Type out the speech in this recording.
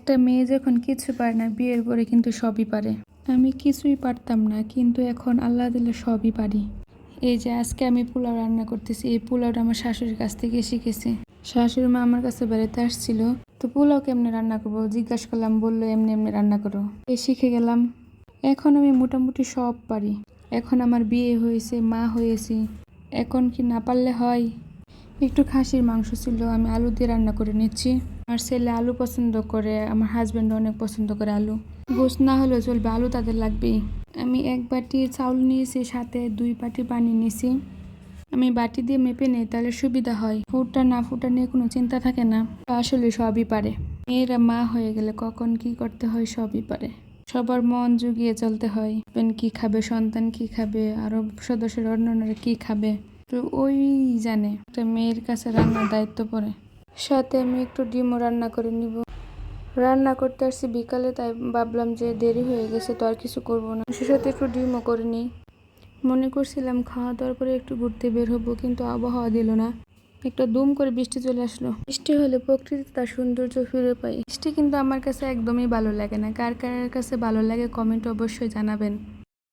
একটা মেয়ে যখন কিছু পারে না, বিয়ের পরে কিন্তু সবই পারে। আমি কিছুই পারতাম না, কিন্তু এখন আল্লাহ দিলে সবই পারি। এই যে আজকে আমি পোলাও রান্না করতেছি, এই পোলাওটা আমার শাশুড়ির কাছ থেকে শিখেছি। শাশুড়ি মা আমার কাছে বেড়াতে আসছিল, তো পোলাও কেমনে রান্না করবো জিজ্ঞাসা করলাম, বললো এমনি এমনি রান্না করো। এই শিখে গেলাম। এখন আমি মোটামুটি সব পারি। এখন আমার বিয়ে হয়েছে, মা হয়েছি, এখন কি না পারলে হয়। একটু খাসির মাংস ছিল, আমি আলু দিয়ে রান্না করে নিচ্ছি। আমার ছেলে আলু পছন্দ করে, আমার হাজব্যান্ড অনেক পছন্দ করে আলু। গোস্ত না হলেও চলবে, আলু তাদের লাগবেই। আমি 1 বাটি চাউল নিয়েছি, সাথে 2 বাটি পানি নিয়েছি। আমি বাটি দিয়ে মেপে নিই, তাহলে সুবিধা হয়। ফুটা না ফুটা নিয়ে কোনো চিন্তা থাকে না। আসলে সবই পারে। মেয়েরা মা হয়ে গেলে কখন কি করতে হয় সবই পারে। সবার মন জুগিয়ে চলতে হয়। কি খাবে, সন্তান কি খাবে, আরো সদস্যের অন্যান্যরা কি খাবে, তো ওই জানে। একটা মেয়ের কাছে রান্নার দায়িত্ব পড়ে। সাথে আমি একটু ডিমও রান্না করে নিব। রান্না করতে আসছি বিকালে, তাই ভাবলাম যে দেরি হয়ে গেছে, তো আর কিছু করবো না। সে সাথে একটু ডিমও করে নিই। মনে করছিলাম খাওয়া দাওয়ার পরে একটু ঘুরতে বের হবো, কিন্তু আবহাওয়া দিল না। একটা দুম করে বৃষ্টি চলে আসলো। বৃষ্টি হলে প্রকৃতি তার সৌন্দর্য ফিরে পাই। বৃষ্টি কিন্তু আমার কাছে একদমই ভালো লাগে না। কার কার কাছে ভালো লাগে কমেন্ট অবশ্যই জানাবেন।